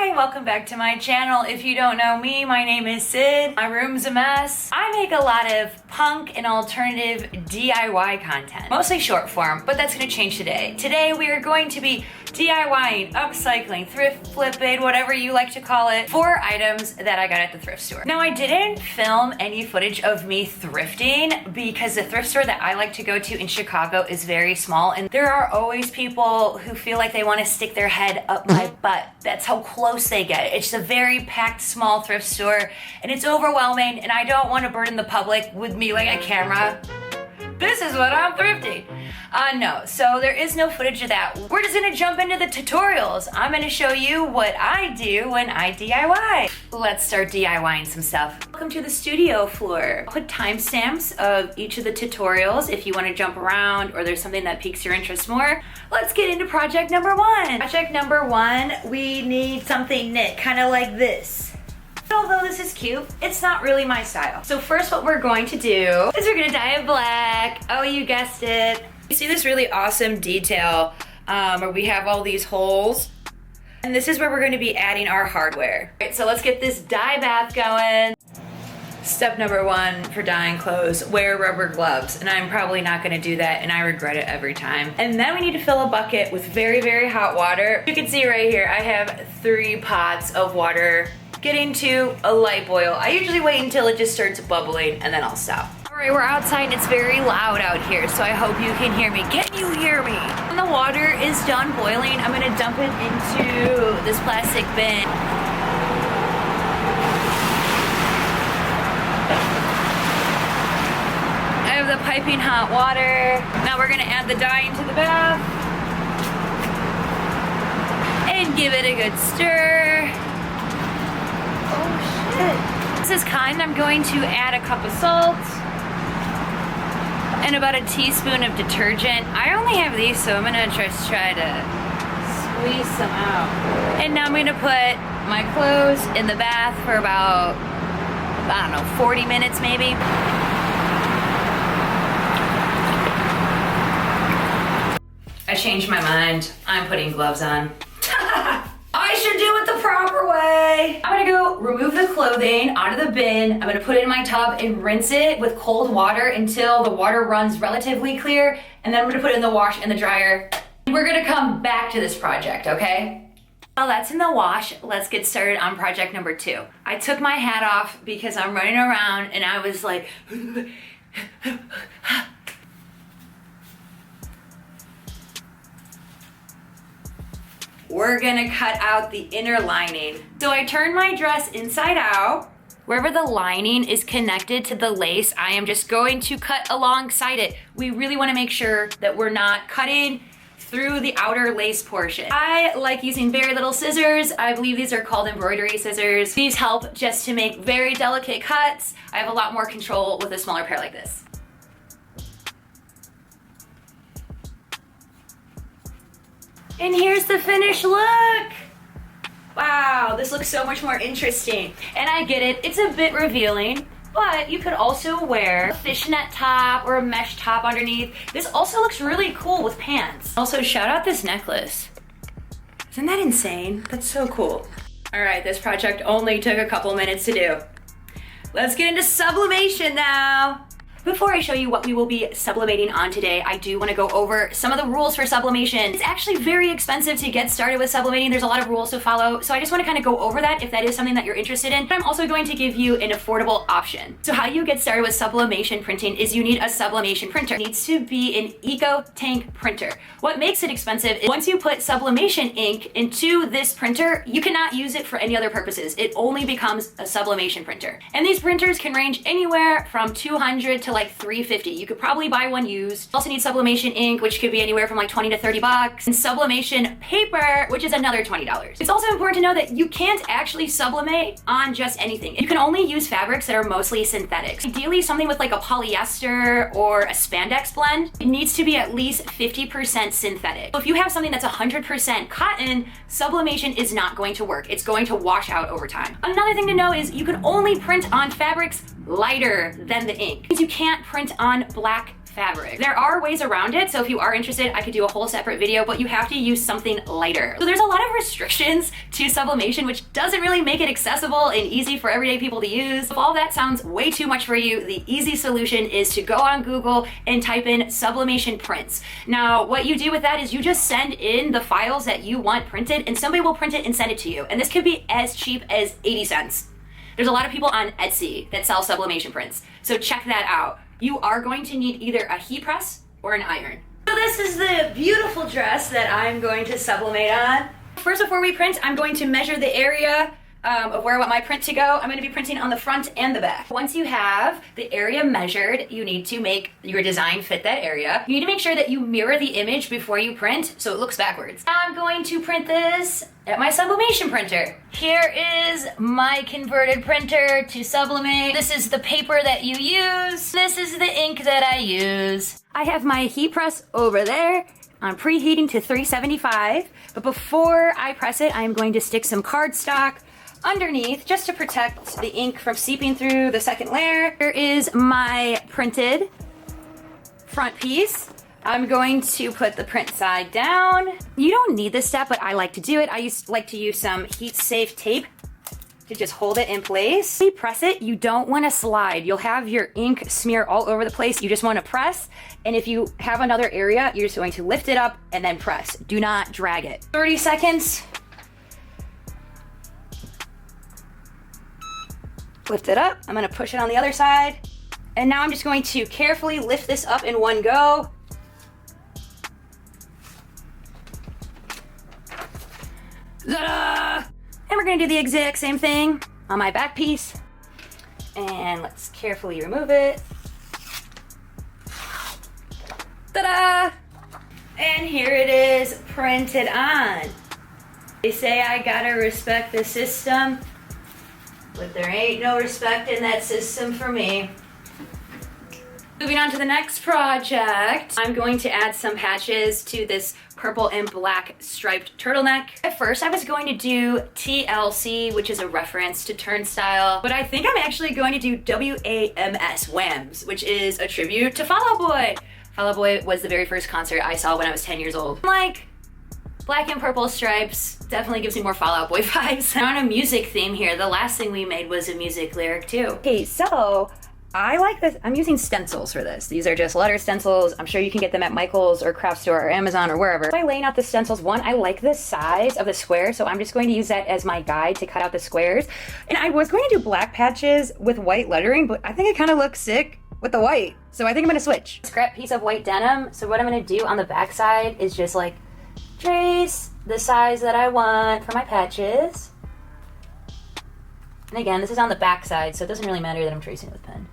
Hi, welcome back to my channel. If you don't know me, my name is Sid. My room's a mess. I make a lot of punk and alternative DIY content, mostly short form, but that's gonna change today. Today we are going to be DIYing, upcycling, thrift flipping, whatever you like to call it, 4 items that I got at the thrift store. Now I didn't film any footage of me thrifting because the thrift store that I like to go to in Chicago is very small, and there are always people who feel like they want to stick their head up my butt. That's how close they get. It's a very packed, small thrift store, and it's overwhelming, and I don't want to burden the public with me like a camera. This is what I'm thrifting. No, so there is no footage of that. We're just gonna jump into the tutorials. I'm gonna show you what I do when I DIY. Let's start DIYing some stuff. Welcome to the studio floor. I'll put timestamps of each of the tutorials if you wanna jump around or there's something that piques your interest more. Let's get into project number 1. Project number 1, we need something knit, kind of like this. Although this is cute, it's not really my style. So first what we're going to do is we're gonna dye it black. Oh, you guessed it. You see this really awesome detail where we have all these holes. And this is where we're gonna be adding our hardware. All right, so let's get this dye bath going. Step number 1 for dyeing clothes, wear rubber gloves. And I'm probably not gonna do that, and I regret it every time. And then we need to fill a bucket with very, very hot water. You can see right here, I have 3 pots of water getting to a light boil. I usually wait until it just starts bubbling and then I'll stop. All right, we're outside and it's very loud out here, so I hope you can hear me. Can you hear me? When the water is done boiling, I'm gonna dump it into this plastic bin. I have the piping hot water. Now we're gonna add the dye into the bath and give it a good stir. This is kind. I'm going to add a cup of salt and about a teaspoon of detergent. I only have these, so I'm gonna just try to squeeze some out. And now I'm gonna put my clothes in the bath for about, I don't know, 40 minutes maybe. I changed my mind. I'm putting gloves on. I should do it the proper way. I'm gonna go remove the clothing out of the bin. I'm gonna put it in my tub and rinse it with cold water until the water runs relatively clear. And then I'm gonna put it in the wash and the dryer. We're gonna come back to this project, okay? While that's in the wash, let's get started on project number 2. I took my hat off because I'm running around and I was like, we're gonna cut out the inner lining. So I turned my dress inside out. Wherever the lining is connected to the lace, I am just going to cut alongside it. We really wanna make sure that we're not cutting through the outer lace portion. I like using very little scissors. I believe these are called embroidery scissors. These help just to make very delicate cuts. I have a lot more control with a smaller pair like this. And here's the finished look. Wow, this looks so much more interesting. And I get it, it's a bit revealing, but you could also wear a fishnet top or a mesh top underneath. This also looks really cool with pants. Also, shout out this necklace. Isn't that insane? That's so cool. All right, this project only took a couple minutes to do. Let's get into sublimation now. Before I show you what we will be sublimating on today, I do want to go over some of the rules for sublimation. It's actually very expensive to get started with sublimating. There's a lot of rules to follow, so I just want to kind of go over that if that is something that you're interested in. But I'm also going to give you an affordable option. So how you get started with sublimation printing is you need a sublimation printer. It needs to be an Eco Tank printer. What makes it expensive is once you put sublimation ink into this printer, you cannot use it for any other purposes. It only becomes a sublimation printer. And these printers can range anywhere from $200 to like $350. You could probably buy one used. You also need sublimation ink, which could be anywhere from like $20 to $30, and sublimation paper, which is another $20. It's also important to know that you can't actually sublimate on just anything. You can only use fabrics that are mostly synthetics. Ideally, something with like a polyester or a spandex blend, it needs to be at least 50% synthetic. So if you have something that's 100% cotton, sublimation is not going to work. It's going to wash out over time. Another thing to know is you can only print on fabrics lighter than the ink. You can't print on black fabric. There are ways around it, so if you are interested, I could do a whole separate video, but you have to use something lighter. So there's a lot of restrictions to sublimation, which doesn't really make it accessible and easy for everyday people to use. If all that sounds way too much for you, the easy solution is to go on Google and type in sublimation prints. Now, what you do with that is you just send in the files that you want printed, and somebody will print it and send it to you. And this could be as cheap as 80 cents. There's a lot of people on Etsy that sell sublimation prints, so check that out. You are going to need either a heat press or an iron. So this is the beautiful dress that I'm going to sublimate on. First, before we print, I'm going to measure the area of where I want my print to go. I'm going to be printing on the front and the back. Once you have the area measured, you need to make your design fit that area. You need to make sure that you mirror the image before you print so it looks backwards. Now I'm going to print this at my sublimation printer. Here is my converted printer to sublimate. This is the paper that you use. This is the ink that I use. I have my heat press over there. I'm preheating to 375, but before I press it, I'm going to stick some cardstock underneath just to protect the ink from seeping through the second layer. Here is my printed front piece. I'm going to put the print side down. You don't need this step, but I like to do it. I like to use some heat-safe tape to just hold it in place. When you press it, you don't want to slide. You'll have your ink smear all over the place. You just want to press, and if you have another area, you're just going to lift it up and then press. Do not drag it. 30 seconds. Lift it up. I'm going to push it on the other side. And now I'm just going to carefully lift this up in one go. Ta-da! And we're going to do the exact same thing on my back piece. And let's carefully remove it. Ta-da! And here it is printed on. They say I gotta respect the system, but there ain't no respect in that system for me. Moving on to the next project, I'm going to add some patches to this purple and black striped turtleneck. At first, I was going to do TLC, which is a reference to Turnstile, but I think I'm actually going to do WAMS, WAMS, which is a tribute to Fall Out Boy. Fall Out Boy was the very first concert I saw when I was 10 years old. Like, black and purple stripes definitely gives me more Fall Out Boy vibes. On a music theme here, the last thing we made was a music lyric too. Okay, so I like this. I'm using stencils for this. These are just letter stencils. I'm sure you can get them at Michael's or Craft Store or Amazon or wherever. By laying out the stencils, one, I like the size of the square, so I'm just going to use that as my guide to cut out the squares. And I was going to do black patches with white lettering, but I think it kind of looks sick with the white. So I think I'm gonna switch. Scrap piece of white denim. So what I'm gonna do on the back side is just like trace the size that I want for my patches. And again, this is on the back side, so it doesn't really matter that I'm tracing with pen.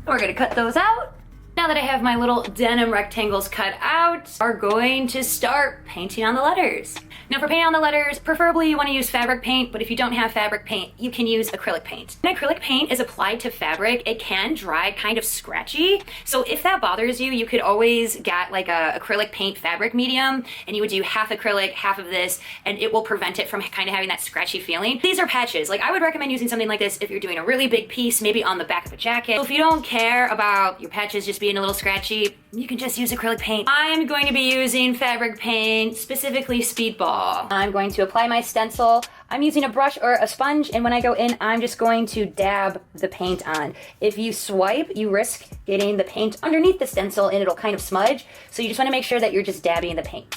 We're gonna cut those out. Now that I have my little denim rectangles cut out, we're going to start painting on the letters. Now for painting on the letters, preferably you want to use fabric paint, but if you don't have fabric paint, you can use acrylic paint. When acrylic paint is applied to fabric, it can dry kind of scratchy. So if that bothers you, you could always get like a acrylic paint fabric medium, and you would do half acrylic, half of this, and it will prevent it from kind of having that scratchy feeling. These are patches. Like I would recommend using something like this if you're doing a really big piece, maybe on the back of a jacket. So if you don't care about your patches just being a little scratchy, you can just use acrylic paint. I'm going to be using fabric paint, specifically Speedball. I'm going to apply my stencil. I'm using a brush or a sponge, and when I go in, I'm just going to dab the paint on. If you swipe, you risk getting the paint underneath the stencil and it'll kind of smudge, so you just want to make sure that you're just dabbing the paint.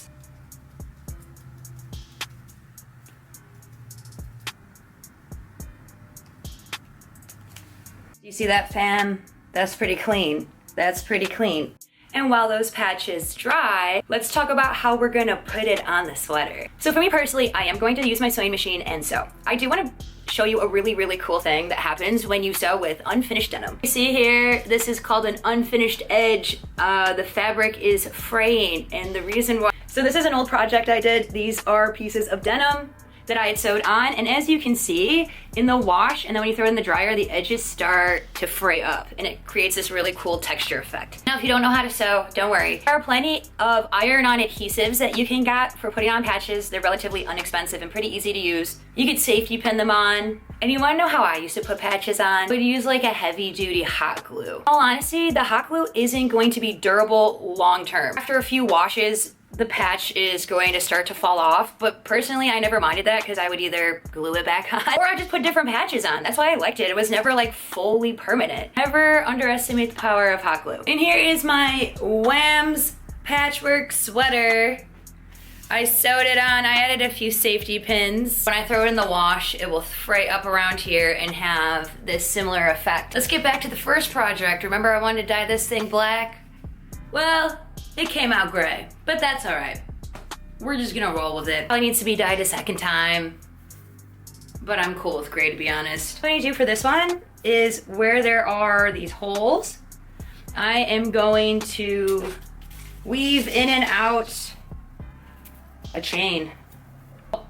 You see that, fam? That's pretty clean. That's pretty clean. And while those patches dry, let's talk about how we're gonna put it on the sweater. So for me personally, I am going to use my sewing machine and sew. I do wanna show you a really, really cool thing that happens when you sew with unfinished denim. You see here, this is called an unfinished edge. The fabric is fraying, and the reason why. So this is an old project I did. These are pieces of denim that I had sewed on, and as you can see, in the wash, and then when you throw it in the dryer, the edges start to fray up, and it creates this really cool texture effect. Now, if you don't know how to sew, don't worry. There are plenty of iron-on adhesives that you can get for putting on patches. They're relatively inexpensive and pretty easy to use. You could safety pin them on. And you wanna know how I used to put patches on? I would use like a heavy-duty hot glue. In all honesty, the hot glue isn't going to be durable long-term. After a few washes, the patch is going to start to fall off, but personally I never minded that because I would either glue it back on or I just put different patches on. That's why I liked it. It was never like fully permanent. Never underestimate the power of hot glue. And here is my Wham's patchwork sweater. I sewed it on, I added a few safety pins. When I throw it in the wash, it will fray up around here and have this similar effect. Let's get back to the first project. Remember I wanted to dye this thing black? Well, it came out gray, but that's all right. We're just gonna roll with it. Probably needs to be dyed a second time, but I'm cool with gray, to be honest. What I do for this one is where there are these holes, I am going to weave in and out a chain.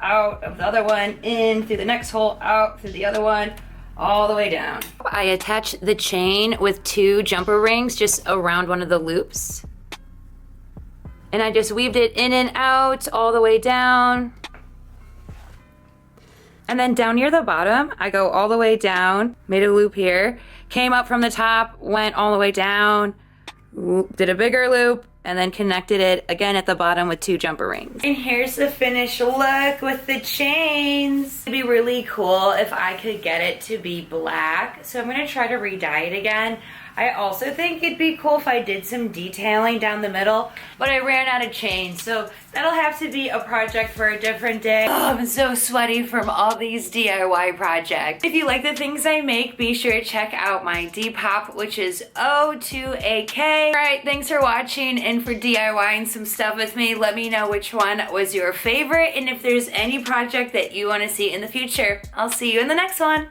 Out of the other one, in through the next hole, out through the other one, all the way down. I attach the chain with 2 jumper rings just around one of the loops. And I just weaved it in and out all the way down. And then down near the bottom, I go all the way down, made a loop here, came up from the top, went all the way down, did a bigger loop, and then connected it again at the bottom with 2 jumper rings. And here's the finished look with the chains. It'd be really cool if I could get it to be black, so I'm gonna try to re-dye it again. I also think it'd be cool if I did some detailing down the middle, but I ran out of chains, so that'll have to be a project for a different day. Oh, I'm so sweaty from all these DIY projects. If you like the things I make, be sure to check out my Depop, which is O2AK. All right, thanks for watching and for DIYing some stuff with me. Let me know which one was your favorite, and if there's any project that you want to see in the future. I'll see you in the next one.